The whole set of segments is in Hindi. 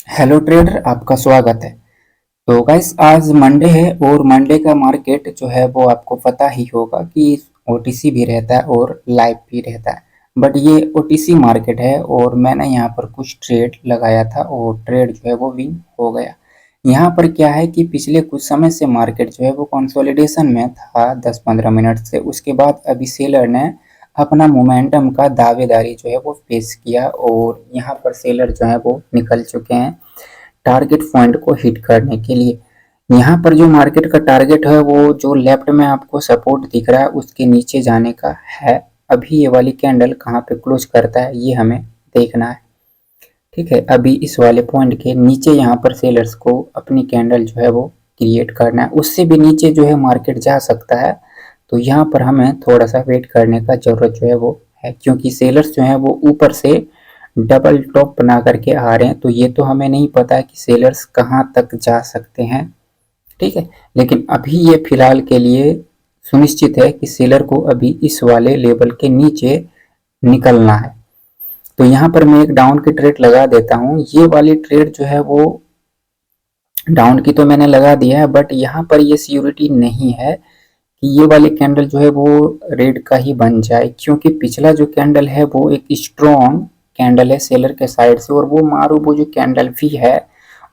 हेलो ट्रेडर, आपका स्वागत है। तो गाइस, आज मंडे है और मंडे का मार्केट जो है वो आपको पता ही होगा कि ओटीसी भी रहता है और लाइव भी रहता है। बट ये ओटीसी मार्केट है और मैंने यहाँ पर कुछ ट्रेड लगाया था और ट्रेड जो है वो विन हो गया। यहाँ पर क्या है कि पिछले कुछ समय से मार्केट जो है वो कंसोलिडेशन में था 10-15 मिनट से। उसके बाद अभी सेलर ने अपना मोमेंटम का दावेदारी जो है वो पेश किया और यहाँ पर सेलर जो है वो निकल चुके हैं टारगेट पॉइंट को हिट करने के लिए। यहाँ पर जो मार्केट का टारगेट है वो जो लेफ्ट में आपको सपोर्ट दिख रहा है उसके नीचे जाने का है। अभी ये वाली कैंडल कहाँ पे क्लोज करता है ये हमें देखना है। ठीक है, अभी इस वाले पॉइंट के नीचे यहाँ पर सेलर्स को अपनी कैंडल जो है वो क्रिएट करना है। उससे भी नीचे जो है मार्केट जा सकता है, तो यहाँ पर हमें थोड़ा सा वेट करने का जरूरत जो है वो है, क्योंकि सेलर्स जो है वो ऊपर से डबल टॉप बना करके आ रहे हैं। तो ये तो हमें नहीं पता कि सेलर्स कहाँ तक जा सकते हैं। ठीक है, लेकिन अभी ये फिलहाल के लिए सुनिश्चित है कि सेलर को अभी इस वाले लेवल के नीचे निकलना है। तो यहाँ पर मैं एक डाउन की ट्रेड लगा देता हूँ। ये वाली ट्रेड जो है वो डाउन की तो मैंने लगा दिया है, बट यहाँ पर ये सिक्योरिटी नहीं है कि ये वाली कैंडल जो है वो रेड का ही बन जाए, क्योंकि पिछला जो कैंडल है वो एक स्ट्रॉन्ग कैंडल है सेलर के साइड से और वो मारू वो जो कैंडल भी है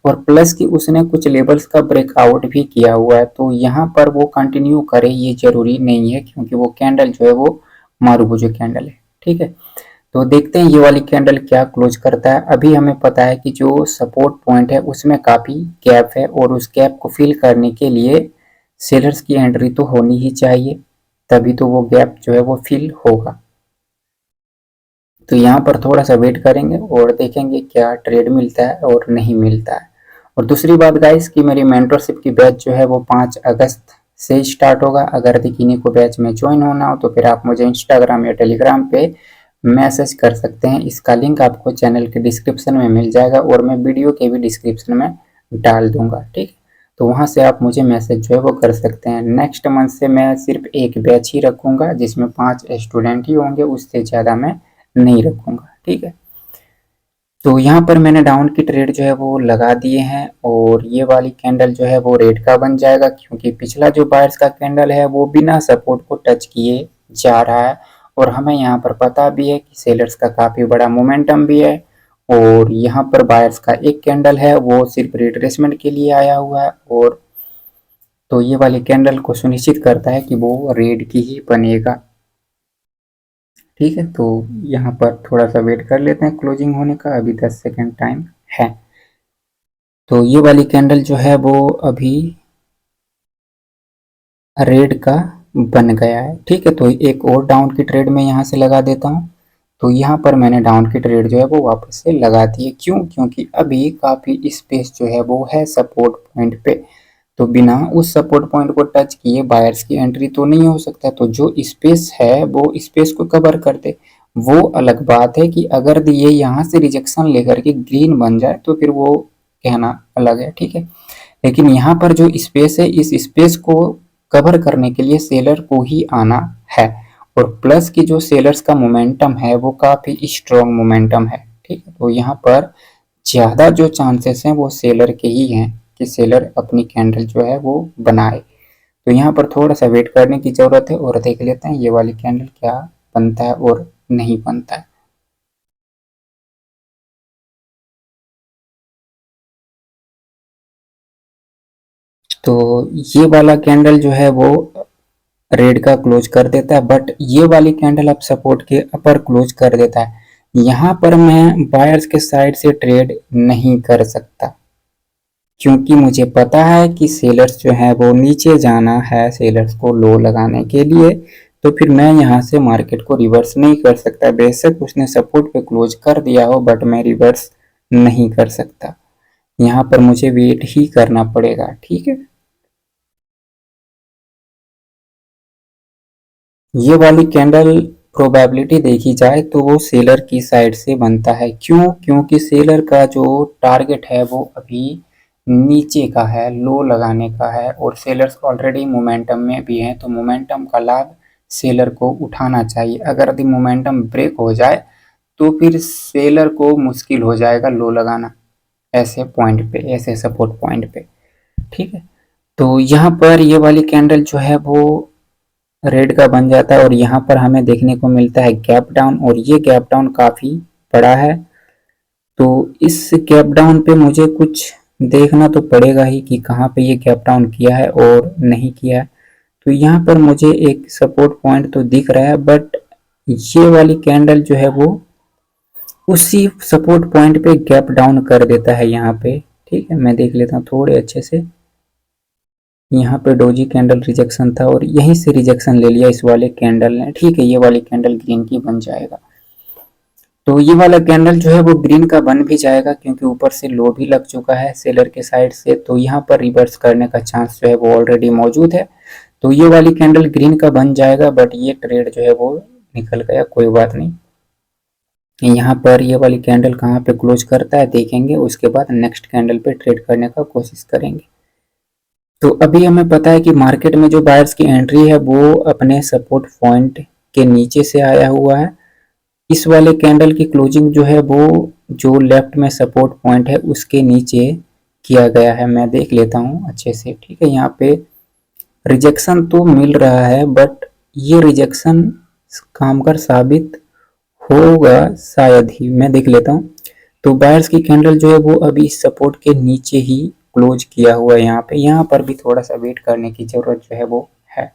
और प्लस की उसने कुछ लेवल्स का ब्रेकआउट भी किया हुआ है। तो यहाँ पर वो कंटिन्यू करे ये जरूरी नहीं है, क्योंकि वो कैंडल जो है वो मारू जो कैंडल है। ठीक है, तो देखते हैं ये वाली कैंडल क्या क्लोज करता है। अभी हमें पता है कि जो सपोर्ट पॉइंट है उसमें काफी गैप है और उस गैप को फिल करने के लिए सेलर्स की एंट्री तो होनी ही चाहिए, तभी तो वो गैप जो है वो फिल होगा। तो यहाँ पर थोड़ा सा वेट करेंगे और देखेंगे क्या ट्रेड मिलता है और नहीं मिलता है। और दूसरी बात गाइस कि मेरी मेंटरशिप की बैच जो है वो 5 अगस्त से स्टार्ट होगा। अगर किन्हीं को बैच में ज्वाइन होना हो तो फिर आप मुझे इंस्टाग्राम या टेलीग्राम पे मैसेज कर सकते हैं। इसका लिंक आपको चैनल के डिस्क्रिप्शन में मिल जाएगा और मैं वीडियो के भी डिस्क्रिप्शन में डाल दूंगा। ठीक, तो वहाँ से आप मुझे मैसेज जो है वो कर सकते हैं। नेक्स्ट मंथ से मैं सिर्फ एक बैच ही रखूँगा जिसमें 5 स्टूडेंट ही होंगे, उससे ज़्यादा मैं नहीं रखूँगा। ठीक है, तो यहाँ पर मैंने डाउन की ट्रेड जो है वो लगा दिए हैं और ये वाली कैंडल जो है वो रेड का बन जाएगा, क्योंकि पिछला जो बायर्स का कैंडल है वो बिना सपोर्ट को टच किए जा रहा है और हमें यहाँ पर पता भी है कि सेलर्स का काफ़ी बड़ा मोमेंटम भी है। और यहाँ पर बायर्स का एक कैंडल है वो सिर्फ रिट्रेसमेंट के लिए आया हुआ है और तो ये वाली कैंडल को सुनिश्चित करता है कि वो रेड की ही बनेगा। ठीक है, तो यहाँ पर थोड़ा सा वेट कर लेते हैं क्लोजिंग होने का, अभी 10 सेकेंड टाइम है। तो ये वाली कैंडल जो है वो अभी रेड का बन गया है। ठीक है, तो एक और डाउन की ट्रेड में यहाँ से लगा देता हूँ। तो यहाँ पर मैंने डाउन की ट्रेड जो है वो वापस से लगा दी है। क्यों? क्योंकि अभी काफ़ी स्पेस जो है वो है सपोर्ट पॉइंट पे, तो बिना उस सपोर्ट पॉइंट को टच किए बायर्स की एंट्री तो नहीं हो सकता। तो जो स्पेस है वो स्पेस को कवर कर दे। वो अलग बात है कि अगर ये यहाँ से रिजेक्शन लेकर के ग्रीन बन जाए तो फिर वो कहना अलग है। ठीक है, लेकिन यहाँ पर जो स्पेस है इस स्पेस को कवर करने के लिए सेलर को ही आना है और प्लस की जो सेलर्स का मोमेंटम है वो काफ़ी स्ट्रॉन्ग मोमेंटम है। ठीक है, तो यहाँ पर ज़्यादा जो चांसेस हैं वो सेलर के ही हैं कि सेलर अपनी कैंडल जो है वो बनाए। तो यहाँ पर थोड़ा सा वेट करने की ज़रूरत है और देख लेते हैं ये वाली कैंडल क्या बनता है और नहीं बनता है। तो ये वाला कैंडल जो है वो रेड का क्लोज कर देता है, बट ये वाली कैंडल अब सपोर्ट के अपर क्लोज कर देता है। यहाँ पर मैं बायर्स के साइड से ट्रेड नहीं कर सकता, क्योंकि मुझे पता है कि सेलर्स जो है वो नीचे जाना है सेलर्स को लो लगाने के लिए। तो फिर मैं यहाँ से मार्केट को रिवर्स नहीं कर सकता, बेशक उसने सपोर्ट पे क्लोज कर दिया हो, बट मैं रिवर्स नहीं कर सकता। यहाँ पर मुझे वेट ही करना पड़ेगा। ठीक है, ये वाली कैंडल प्रोबेबिलिटी देखी जाए तो वो सेलर की साइड से बनता है। क्यों? क्योंकि सेलर का जो टारगेट है वो अभी नीचे का है, लो लगाने का है और सेलर्स ऑलरेडी मोमेंटम में भी हैं, तो मोमेंटम का लाभ सेलर को उठाना चाहिए। अगर यदि मोमेंटम ब्रेक हो जाए तो फिर सेलर को मुश्किल हो जाएगा लो लगाना। ऐसे पॉइंट पे, ऐसे सपोर्ट पॉइंट पे, ठीक है। तो यहाँ पर ये वाली कैंडल जो है वो रेड का बन जाता है और यहाँ पर हमें देखने को मिलता है गैप डाउन, और ये गैप डाउन काफ़ी बड़ा है। तो इस गैप डाउन पे मुझे कुछ देखना तो पड़ेगा ही कि कहाँ पे ये गैप डाउन किया है और नहीं किया है। तो यहाँ पर मुझे एक सपोर्ट पॉइंट तो दिख रहा है, बट ये वाली कैंडल जो है वो उसी सपोर्ट पॉइंट पे गैप डाउन कर देता है यहाँ पे, ठीक है। मैं देख लेता हूँ थोड़े अच्छे से। यहाँ पे डोजी कैंडल रिजेक्शन था और यहीं से रिजेक्शन ले लिया इस वाले कैंडल ने, ठीक है। ये वाली कैंडल ग्रीन की बन जाएगा। तो ये वाला कैंडल जो है वो ग्रीन का बन भी जाएगा क्योंकि ऊपर से लो भी लग चुका है सेलर के साइड से, तो यहाँ पर रिवर्स करने का चांस जो है वो ऑलरेडी मौजूद है। तो ये वाली कैंडल ग्रीन का बन जाएगा, बट ये ट्रेड जो है वो निकल गया, कोई बात नहीं। यहाँ पर ये वाली कैंडल कहाँ पे क्लोज करता है देखेंगे, उसके बाद नेक्स्ट कैंडल पे ट्रेड करने का कोशिश करेंगे। तो अभी हमें पता है कि मार्केट में जो बायर्स की एंट्री है वो अपने सपोर्ट पॉइंट के नीचे से आया हुआ है। इस वाले कैंडल की क्लोजिंग जो है वो जो लेफ्ट में सपोर्ट पॉइंट है उसके नीचे किया गया है। मैं देख लेता हूँ अच्छे से, ठीक है। यहाँ पे रिजेक्शन तो मिल रहा है, बट ये रिजेक्शन काम कर साबित होगा शायद ही, मैं देख लेता हूँ। तो बायर्स की कैंडल जो है वो अभी सपोर्ट के नीचे ही क्लोज किया हुआ है यहाँ पे। यहाँ पर भी थोड़ा सा वेट करने की जरूरत जो है वो है,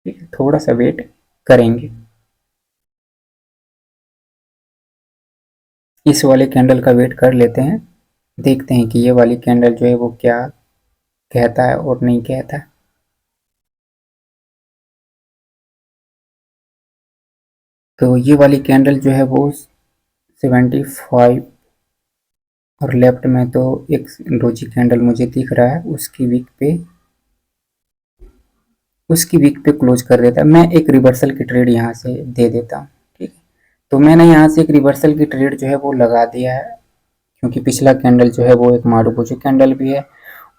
ठीक है। थोड़ा सा वेट करेंगे। इस वाले कैंडल का वेट कर लेते हैं, देखते हैं कि ये वाली कैंडल जो है वो क्या कहता है और नहीं कहता है। तो ये वाली कैंडल जो है वो 75 और लेफ्ट में तो एक डोजी कैंडल मुझे दिख रहा है, उसकी वीक पे क्लोज कर देता है। मैं एक रिवर्सल की ट्रेड यहाँ से दे देता हूँ, ठीक है। तो मैंने यहाँ से एक रिवर्सल की ट्रेड जो है वो लगा दिया है, क्योंकि पिछला कैंडल जो है वो एक मारुबुजी कैंडल भी है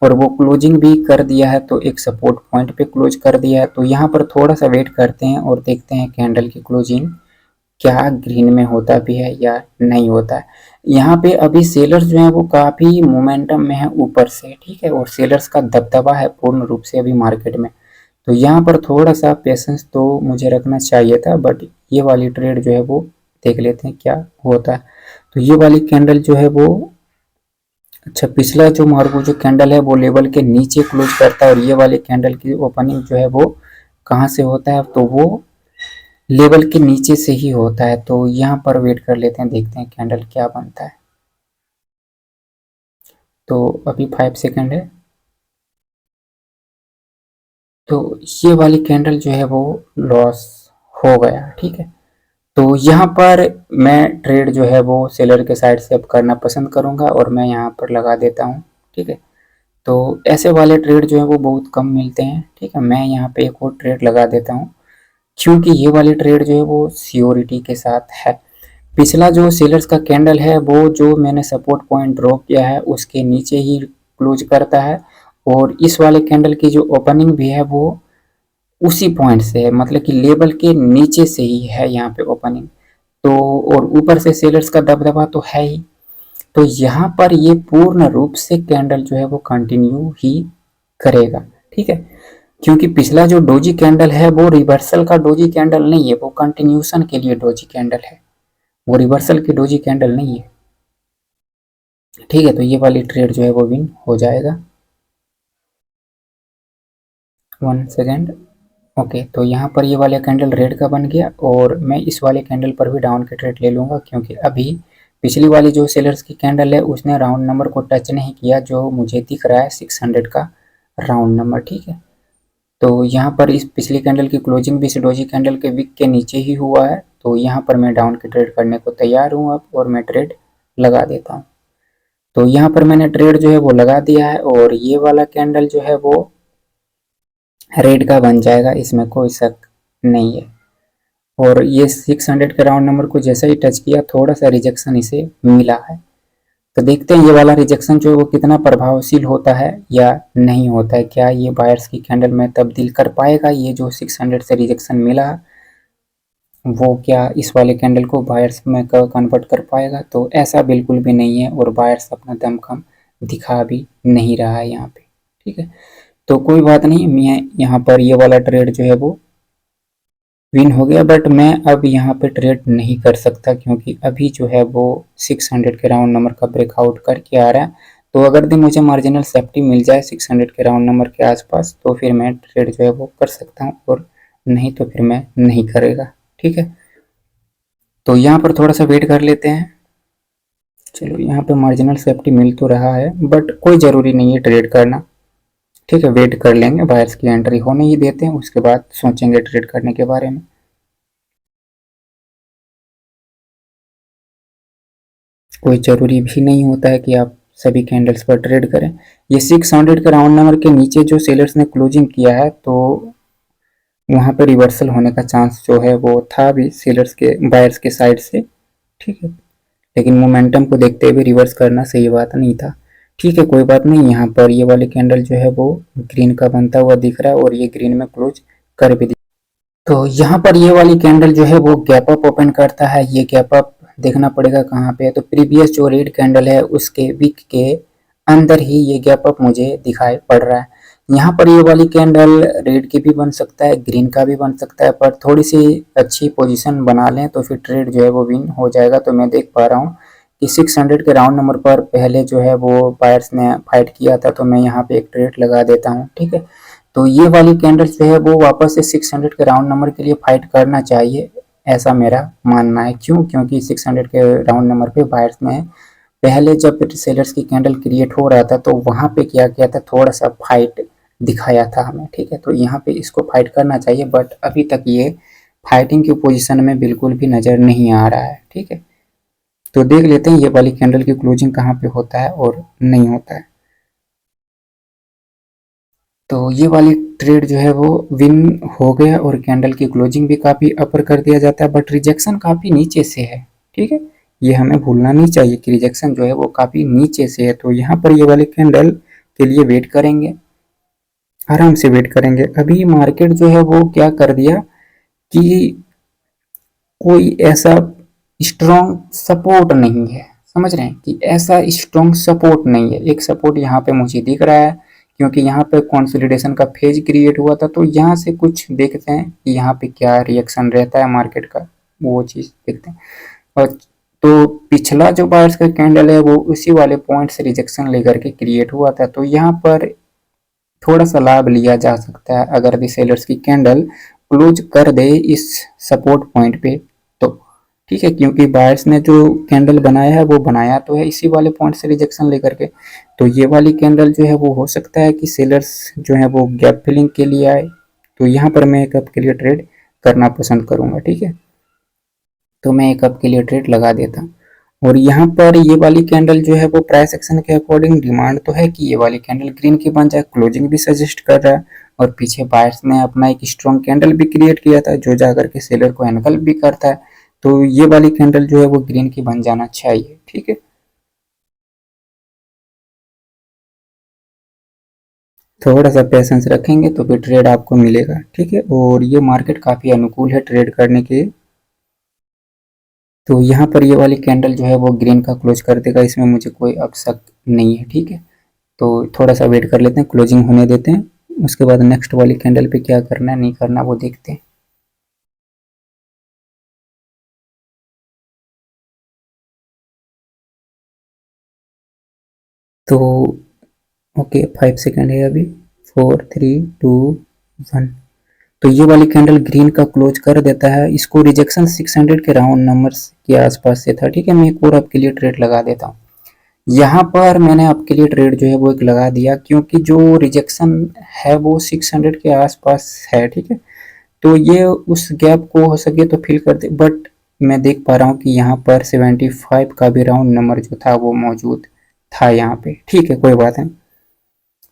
और वो क्लोजिंग भी कर दिया है, तो एक सपोर्ट पॉइंट पे क्लोज कर दिया है। तो यहाँ पर थोड़ा सा वेट करते हैं और देखते हैं कैंडल की क्लोजिंग क्या ग्रीन में होता भी है या नहीं होता है। यहाँ पे अभी सेलर्स जो है वो काफ़ी मोमेंटम में है ऊपर से, ठीक है, और सेलर्स का दबदबा है पूर्ण रूप से अभी मार्केट में। तो यहाँ पर थोड़ा सा पेशेंस तो मुझे रखना चाहिए था, बट ये वाली ट्रेड जो है वो देख लेते हैं क्या होता है। तो ये वाली कैंडल जो है वो, अच्छा, पिछला जो मारुबुजी कैंडल है वो लेवल के नीचे क्लोज करता है और ये वाले कैंडल की ओपनिंग जो है वो कहाँ से होता है, तो वो लेवल के नीचे से ही होता है। तो यहाँ पर वेट कर लेते हैं, देखते हैं कैंडल क्या बनता है। तो अभी 5 सेकंड है। तो ये वाली कैंडल जो है वो लॉस हो गया, ठीक है। तो यहाँ पर मैं ट्रेड जो है वो सेलर के साइड से अब करना पसंद करूँगा और मैं यहाँ पर लगा देता हूँ, ठीक है। तो ऐसे वाले ट्रेड जो है वो बहुत कम मिलते हैं, ठीक है। मैं यहाँ पे एक और ट्रेड लगा देता हूँ क्योंकि ये वाली ट्रेड जो है वो सियोरिटी के साथ है। पिछला जो सेलर्स का कैंडल है वो जो मैंने सपोर्ट पॉइंट ड्रॉ किया है उसके नीचे ही क्लोज करता है, और इस वाले कैंडल की जो ओपनिंग भी है वो उसी पॉइंट से है, मतलब कि लेवल के नीचे से ही है यहाँ पे ओपनिंग। तो और ऊपर से सेलर्स का दबदबा तो है ही। तो यहाँ पर ये पूर्ण रूप से कैंडल जो है वो कंटिन्यू ही करेगा, ठीक है। क्योंकि पिछला जो डोजी कैंडल है वो रिवर्सल का डोजी कैंडल नहीं है, वो कंटिन्यूशन के लिए डोजी कैंडल है, वो रिवर्सल की डोजी कैंडल नहीं है, ठीक है। तो ये वाली ट्रेड जो है वो विन हो जाएगा। 1 सेकेंड। ओके, तो यहाँ पर ये वाला कैंडल रेड का बन गया और मैं इस वाले कैंडल पर भी डाउन की ट्रेड ले लूँगा, क्योंकि अभी पिछली वाली जो सेलर्स की कैंडल है उसने राउंड नंबर को टच नहीं किया, जो मुझे दिख रहा है 600 का राउंड नंबर, ठीक है। तो यहाँ पर इस पिछली कैंडल की क्लोजिंग भी इस डोजी कैंडल के विक के नीचे ही हुआ है, तो यहाँ पर मैं डाउन की ट्रेड करने को तैयार हूँ अब, और मैं ट्रेड लगा देता हूँ। तो यहाँ पर मैंने ट्रेड जो है वो लगा दिया है और ये वाला कैंडल जो है वो रेड का बन जाएगा, इसमें कोई शक नहीं है। और ये 600 के राउंड नंबर को जैसा ही टच किया थोड़ा सा रिजेक्शन इसे मिला है। तो देखते हैं ये वाला रिजेक्शन जो है वो कितना प्रभावशील होता है या नहीं होता है, क्या ये बायर्स की कैंडल में तब्दील कर पाएगा ये जो 600 से रिजेक्शन मिला। वो क्या इस वाले कैंडल को बायर्स में कन्वर्ट कर पाएगा? तो ऐसा बिल्कुल भी नहीं है और बायर्स अपना दमखम दिखा भी नहीं रहा है यहाँ पे, ठीक है। तो कोई बात नहीं, मैं यहाँ पर ये वाला ट्रेड जो है वो विन हो गया, बट मैं अब यहाँ पे ट्रेड नहीं कर सकता क्योंकि अभी जो है वो 600 के राउंड नंबर का ब्रेकआउट करके आ रहा है। तो अगर भी मुझे मार्जिनल सेफ्टी मिल जाए 600 के राउंड नंबर के आसपास तो फिर मैं ट्रेड जो है वो कर सकता हूँ, और नहीं तो फिर मैं नहीं करेगा, ठीक है। तो यहाँ पर थोड़ा सा वेट कर लेते हैं। चलो यहाँ पे मार्जिनल सेफ्टी मिल तो रहा है, बट कोई ज़रूरी नहीं है ट्रेड करना, ठीक है। वेट कर लेंगे, बायर्स की एंट्री होने ही देते हैं, उसके बाद सोचेंगे ट्रेड करने के बारे में। कोई ज़रूरी भी नहीं होता है कि आप सभी कैंडल्स पर ट्रेड करें। ये 600 के राउंड नंबर के नीचे जो सेलर्स ने क्लोजिंग किया है, तो वहाँ पे रिवर्सल होने का चांस जो है वो था भी सेलर्स के, बायर्स के साइड से, ठीक है। लेकिन मोमेंटम को देखते हुए रिवर्स करना सही बात नहीं था, ठीक है। कोई बात नहीं, यहाँ पर ये वाले कैंडल जो है वो ग्रीन का बनता हुआ दिख रहा है और ये ग्रीन में क्लोज कर भी दिया। तो यहाँ पर ये वाली कैंडल जो है वो गैप अप ओपन करता है। ये गैप अप देखना पड़ेगा कहाँ पे है, तो प्रीवियस जो रेड कैंडल है उसके विक के अंदर ही ये गैप अप मुझे दिखाई पड़ रहा है। यहाँ पर ये वाली कैंडल रेड की भी बन सकता है, ग्रीन का भी बन सकता है, पर थोड़ी सी अच्छी पोजीशन बना लें तो फिर ट्रेड जो है वो विन हो जाएगा। तो मैं देख पा रहा हूँ कि 600 के राउंड नंबर पर पहले जो है वो बायर्स ने फाइट किया था, तो मैं यहाँ पे एक ट्रेड लगा देता हूँ, ठीक है। तो ये वाली कैंडल जो है वो वापस से 600 के राउंड नंबर के लिए फाइट करना चाहिए, ऐसा मेरा मानना है। क्यों? क्योंकि 600 के राउंड नंबर पे बायर्स ने पहले जब सेलर्स की कैंडल क्रिएट हो रहा था तो वहां पे क्या किया था, थोड़ा सा फाइट दिखाया था हमें, ठीक है। तो यहाँ पे इसको फाइट करना चाहिए, बट अभी तक ये फाइटिंग की पोजीशन में बिल्कुल भी नजर नहीं आ रहा है, ठीक है। तो देख लेते हैं ये वाली कैंडल की क्लोजिंग कहाँ पे होता है और नहीं होता है। तो ये वाली ट्रेड जो है वो विन हो गया और कैंडल की क्लोजिंग भी काफ़ी अपर कर दिया जाता है, बट रिजेक्शन काफ़ी नीचे से है, ठीक है। ये हमें भूलना नहीं चाहिए कि रिजेक्शन जो है वो काफ़ी नीचे से है। तो यहाँ पर ये वाले कैंडल के लिए वेट करेंगे, आराम से वेट करेंगे। अभी मार्केट जो है वो क्या कर दिया कि कोई ऐसा स्ट्रॉन्ग सपोर्ट नहीं है, समझ रहे हैं कि ऐसा स्ट्रॉन्ग सपोर्ट नहीं है। एक सपोर्ट यहाँ पे मुझे दिख रहा है क्योंकि यहाँ पे कंसोलिडेशन का फेज क्रिएट हुआ था, तो यहाँ से कुछ देखते हैं कि यहाँ पे क्या रिएक्शन रहता है मार्केट का, वो चीज़ देखते हैं। और तो पिछला जो बायर्स का कैंडल है वो उसी वाले पॉइंट से रिजेक्शन लेकर के क्रिएट हुआ था, तो यहाँ पर थोड़ा सा लाभ लिया जा सकता है अगर दी सेलर्स की कैंडल क्लोज कर दे इस सपोर्ट पॉइंट पे, तो ठीक है। क्योंकि बायर्स ने जो कैंडल बनाया है वो बनाया तो है इसी वाले पॉइंट से रिजेक्शन लेकर के, तो ये वाली कैंडल जो है वो हो सकता है कि सेलर्स जो है वो गैप फिलिंग के लिए आए। तो यहाँ पर मैं एक अप के लिए ट्रेड करना पसंद करूंगा, ठीक है। तो मैं एक अप के लिए ट्रेड लगा देता हूँ। और यहाँ पर ये वाली कैंडल जो है वो प्राइस एक्शन के अकॉर्डिंग डिमांड तो है कि ये वाली कैंडल ग्रीन की बन जाए, क्लोजिंग भी सजेस्ट कर रहा है। और पीछे बायर्स ने अपना एक स्ट्रॉन्ग कैंडल भी क्रिएट किया था जो जाकर के सेलर को एनगल्फ भी करता है, तो ये वाली कैंडल जो है वो ग्रीन की बन जाना चाहिए, ठीक है। थोड़ा सा पेशेंस रखेंगे तो फिर ट्रेड आपको मिलेगा, ठीक है। और ये मार्केट काफ़ी अनुकूल है ट्रेड करने के। तो यहाँ पर ये वाली कैंडल जो है वो ग्रीन का क्लोज कर देगा, इसमें मुझे कोई अब शक नहीं है, ठीक है। तो थोड़ा सा वेट कर लेते हैं, क्लोजिंग होने देते हैं, उसके बाद नेक्स्ट वाली कैंडल पे क्या करना है नहीं करना वो देखते हैं। तो ओके, 5 सेकेंड है अभी, 4 3 2 1। तो ये वाली कैंडल ग्रीन का क्लोज कर देता है, इसको रिजेक्शन 600 के राउंड नंबर्स के आसपास से था, ठीक है। मैं एक और आपके लिए ट्रेड लगा देता हूँ। यहाँ पर मैंने आपके लिए ट्रेड जो है वो एक लगा दिया क्योंकि जो रिजेक्शन है वो 600 के आसपास है, ठीक है। तो ये उस गैप को हो सके तो फिल कर दे, बट मैं देख पा रहा हूँ कि यहाँ पर 75 का भी राउंड नंबर जो था वो मौजूद था यहाँ पे, ठीक है। कोई बात नहीं,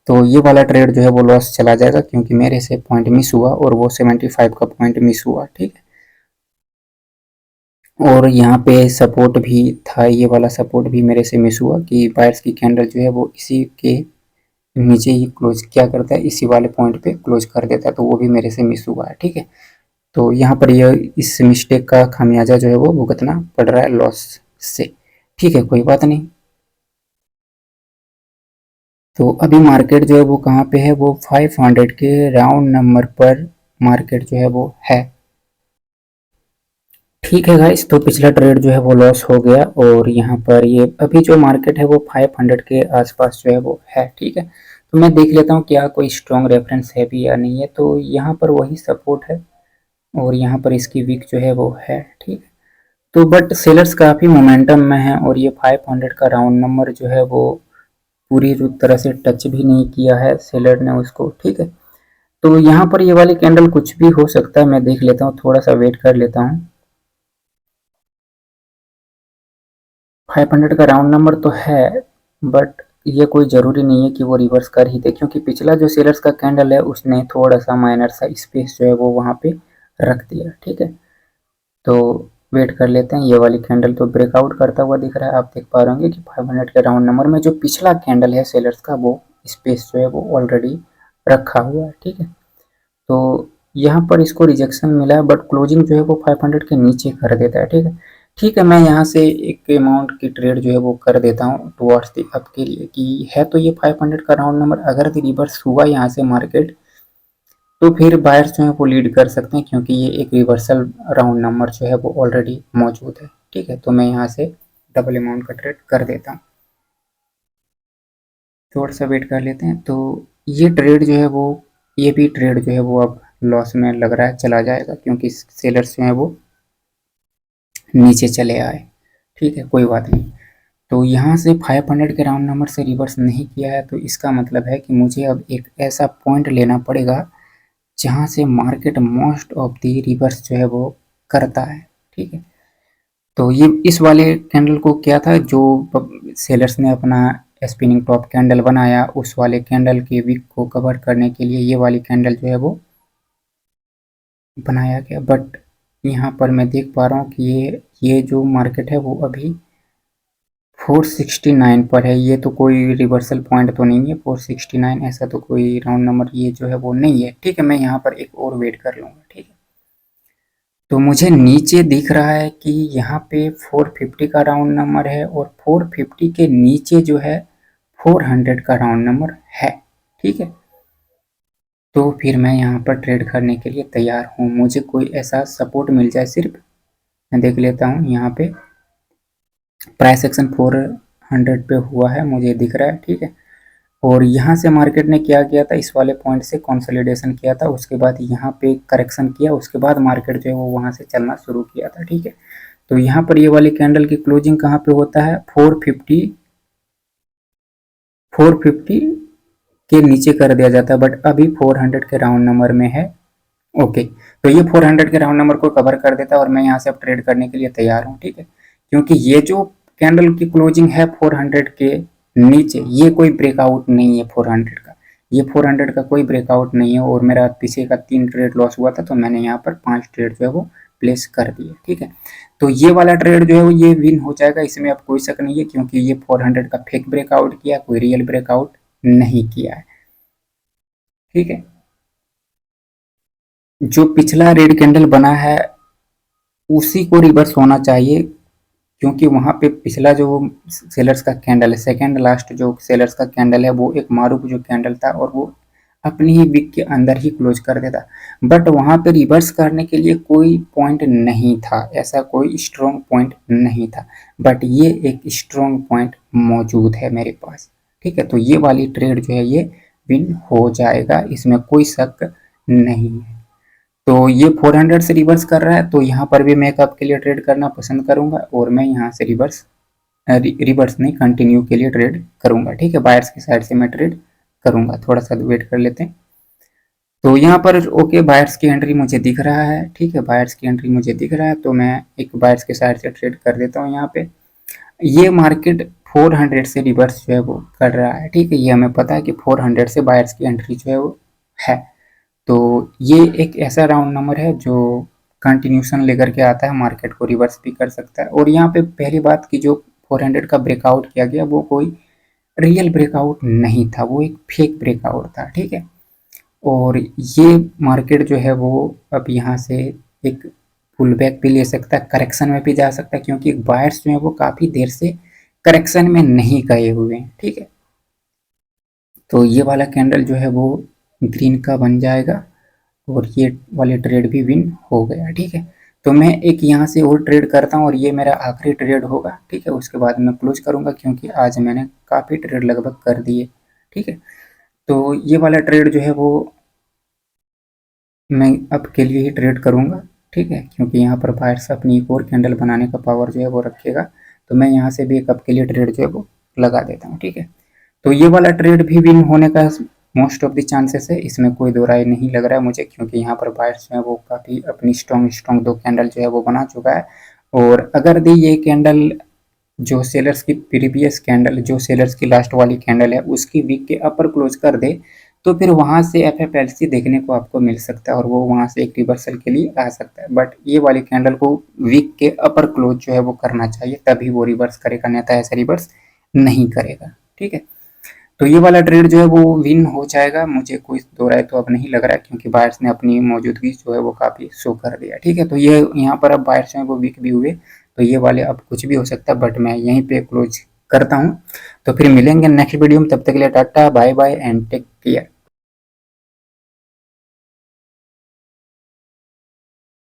तो ये वाला ट्रेड जो है वो लॉस चला जाएगा क्योंकि मेरे से पॉइंट मिस हुआ और वो 75 का पॉइंट मिस हुआ, ठीक है। और यहाँ पे सपोर्ट भी था, ये वाला सपोर्ट भी मेरे से मिस हुआ कि बायर्स की कैंडल जो है वो इसी के नीचे ही क्लोज क्या करता है, इसी वाले पॉइंट पे क्लोज कर देता है, तो वो भी मेरे से मिस हुआ है, ठीक है। तो यहाँ पर ये इस मिस्टेक का खामियाजा जो है वो भुगतना पड़ रहा है लॉस से। ठीक है, कोई बात नहीं। तो अभी मार्केट जो है वो कहाँ पे है, वो 500 के राउंड नंबर पर मार्केट जो है वो है। ठीक है गाइस, तो पिछला ट्रेड जो है वो लॉस हो गया और यहाँ पर ये अभी जो मार्केट है वो 500 के आसपास जो है वो है। ठीक है, तो मैं देख लेता हूँ क्या कोई स्ट्रॉन्ग रेफरेंस है भी या नहीं है। तो यहाँ पर वही सपोर्ट है और यहाँ पर इसकी वीक जो है वो है। ठीक है, तो बट सेलर्स काफ़ी मोमेंटम में है और ये 500 का राउंड नंबर जो है वो पूरी तरह से टच भी नहीं किया है सेलर ने उसको। ठीक है, तो यहाँ पर ये वाली कैंडल कुछ भी हो सकता है, मैं देख लेता हूँ, थोड़ा सा वेट कर लेता हूँ। 500 का राउंड नंबर तो है बट ये कोई ज़रूरी नहीं है कि वो रिवर्स कर ही दे, क्योंकि पिछला जो सेलर्स का कैंडल है उसने थोड़ा सा माइनर सा स्पेस जो है वो वहाँ पे रख दिया। ठीक है, तो वेट कर लेते हैं। ये वाली कैंडल तो ब्रेकआउट करता हुआ दिख रहा है, आप देख पा रहे होंगे कि 500 के राउंड नंबर में जो पिछला कैंडल है सेलर्स का वो स्पेस जो है वो ऑलरेडी रखा हुआ है। ठीक है, तो यहाँ पर इसको रिजेक्शन मिला है बट क्लोजिंग जो है वो 500 के नीचे कर देता है। ठीक है, ठीक है, मैं यहाँ से एक अमाउंट की ट्रेड जो है वो कर देता हूँ टुवर्ड्स दी अप के लिए कि है तो ये 500 का राउंड नंबर, अगर रिवर्स हुआ यहाँ से मार्केट तो फिर बायर्स जो है वो लीड कर सकते हैं, क्योंकि ये एक रिवर्सल राउंड नंबर जो है वो ऑलरेडी मौजूद है। ठीक है, तो मैं यहाँ से डबल अमाउंट का ट्रेड कर देता हूँ। थोड़ा सा वेट कर लेते हैं। तो ये ट्रेड जो है वो, ये भी ट्रेड जो है वो अब लॉस में लग रहा है चला जाएगा, क्योंकि सेलर्स जो है वो नीचे चले आए। ठीक है, कोई बात नहीं। तो यहाँ से 500 के राउंड नंबर से रिवर्स नहीं किया है, तो इसका मतलब है कि मुझे अब एक ऐसा पॉइंट लेना पड़ेगा जहाँ से market most of the reverse जो है वो करता है। ठीक है, तो ये इस वाले कैंडल को क्या था, जो सेलर्स ने अपना स्पिनिंग टॉप कैंडल बनाया, उस वाले कैंडल के वीक को कवर करने के लिए ये वाली कैंडल जो है वो बनाया गया। बट यहाँ पर मैं देख पा रहा हूँ कि ये जो मार्केट है वो अभी 469 पर है। ये तो कोई रिवर्सल पॉइंट तो नहीं है 469, ऐसा तो कोई राउंड नंबर ये जो है वो नहीं है। ठीक है, मैं यहाँ पर एक और वेट कर लूँगा। ठीक है, तो मुझे नीचे दिख रहा है कि यहाँ पे 450 का राउंड नंबर है और 450 के नीचे जो है 400 का राउंड नंबर है। ठीक है, तो फिर मैं यहाँ पर ट्रेड करने के लिए तैयार हूँ। मुझे कोई ऐसा सपोर्ट मिल जाए सिर्फ, मैं देख लेता हूँ। यहाँ पे प्राइस एक्शन 400 पे हुआ है, मुझे दिख रहा है। ठीक है, और यहाँ से मार्केट ने क्या किया था, इस वाले पॉइंट से कंसोलिडेशन किया था, उसके बाद यहाँ पे करेक्शन किया, उसके बाद मार्केट जो है वो वहाँ से चलना शुरू किया था। ठीक है, तो यहाँ पर ये वाली कैंडल की क्लोजिंग कहाँ पे होता है, 450 के नीचे कर दिया जाता है, बट अभी 400 के राउंड नंबर में है। ओके, तो ये 400 के राउंड नंबर को कवर कर देता है और मैं यहाँ से अब ट्रेड करने के लिए तैयार हूँ। ठीक है, क्योंकि ये जो कैंडल की क्लोजिंग है 400 के नीचे, ये कोई ब्रेकआउट नहीं है 400 का, ये 400 का कोई ब्रेकआउट नहीं है। और मेरा पीछे का 3 ट्रेड लॉस हुआ था, तो मैंने यहाँ पर 5 ट्रेड जो है वो प्लेस कर दिए। ठीक है, तो ये वाला ट्रेड जो है वो ये विन हो जाएगा, इसमें अब कोई शक नहीं है, क्योंकि ये 400 का फेक ब्रेकआउट किया, कोई रियल ब्रेकआउट नहीं किया है। ठीक है, जो पिछला रेड कैंडल बना है उसी को रिवर्स होना चाहिए, क्योंकि वहाँ पे पिछला जो सेलर्स का कैंडल है, सेकंड लास्ट जो सेलर्स का कैंडल है, वो एक मारूफ जो कैंडल था और वो अपनी ही वीक के अंदर ही क्लोज कर देता, बट वहाँ पे रिवर्स करने के लिए कोई पॉइंट नहीं था, ऐसा कोई स्ट्रॉन्ग पॉइंट नहीं था, बट ये एक स्ट्रॉन्ग पॉइंट मौजूद है मेरे पास। ठीक है, तो ये वाली ट्रेड जो है ये विन हो जाएगा, इसमें कोई शक नहीं है। तो ये 400 से रिवर्स कर रहा है, तो यहाँ पर भी मैं कप के लिए ट्रेड करना पसंद करूंगा और मैं यहाँ से रिवर्स नहीं, कंटिन्यू के लिए ट्रेड करूंगा। ठीक है, बायर्स की साइड से मैं ट्रेड करूंगा। थोड़ा सा वेट कर लेते हैं। तो यहाँ पर ओके, बायर्स की एंट्री मुझे दिख रहा है। ठीक है, बायर्स की एंट्री मुझे दिख रहा है, तो मैं एक बायर्स के साइड से ट्रेड कर देता हूँ। यहाँ पे ये मार्केट 400 से रिवर्स जो है वो कर रहा है। ठीक है, ये हमें पता है कि 400 से बायर्स की एंट्री जो है वो है, तो ये एक ऐसा राउंड नंबर है जो कंटिन्यूशन लेकर के आता है, मार्केट को रिवर्स भी कर सकता है। और यहाँ पे पहली बात कि जो 400 का ब्रेकआउट किया गया वो कोई रियल ब्रेकआउट नहीं था, वो एक फेक ब्रेकआउट था। ठीक है, और ये मार्केट जो है वो अब यहाँ से एक पुल बैक भी ले सकता है, करेक्शन में भी जा सकता है, क्योंकि बायर्स जो है वो काफ़ी देर से करेक्शन में नहीं गए हुए हैं। ठीक है, तो ये वाला कैंडल जो है वो ग्रीन का बन जाएगा और ये वाले ट्रेड भी विन हो गया। ठीक है, तो मैं एक यहाँ से और ट्रेड करता हूँ और ये मेरा आखिरी ट्रेड होगा। ठीक है, उसके बाद मैं क्लोज करूँगा, क्योंकि आज मैंने काफ़ी ट्रेड लगभग कर दिए। ठीक है, तो ये वाला ट्रेड जो है वो मैं अब के लिए ही ट्रेड करूँगा। ठीक है, क्योंकि यहाँ पर बायर्स अपनी एक और कैंडल बनाने का पावर जो है वो रखेगा, तो मैं यहाँ से भी एक अब के लिए ट्रेड जो है वो लगा देता हूँ। ठीक है, तो ये वाला ट्रेड भी विन होने का मोस्ट ऑफ द चांसेस है, इसमें कोई दो राय नहीं लग रहा है मुझे, क्योंकि यहाँ पर बायर्स जो है वो काफ़ी अपनी स्ट्रॉन्ग स्ट्रॉन्ग दो कैंडल जो है वो बना चुका है। और अगर दी ये कैंडल जो सेलर्स की प्रीवियस कैंडल, जो सेलर्स की लास्ट वाली कैंडल है, उसकी वीक के अपर क्लोज कर दे, तो फिर वहाँ से एफएफएलसी देखने को आपको मिल सकता है और वो वहाँ से एक रिवर्सल के लिए आ सकता है। बट ये वाली कैंडल को वीक के अपर क्लोज जो है वो करना चाहिए, तभी वो रिवर्स करेगा, नहीं तो ऐसे रिवर्स नहीं करेगा। ठीक है, तो ये वाला ट्रेड जो है वो विन हो जाएगा, मुझे कोई दो राय तो अब नहीं लग रहा है, क्योंकि बायर्स ने अपनी मौजूदगी जो है वो काफ़ी शो कर दिया। ठीक है, तो ये यहाँ पर अब बायर्स हैं वो वीक भी हुए, तो ये वाले अब कुछ भी हो सकता है, बट मैं यहीं पे क्लोज करता हूँ। तो फिर मिलेंगे नेक्स्ट वीडियो में, तब तक के लिए tata bye bye and take care.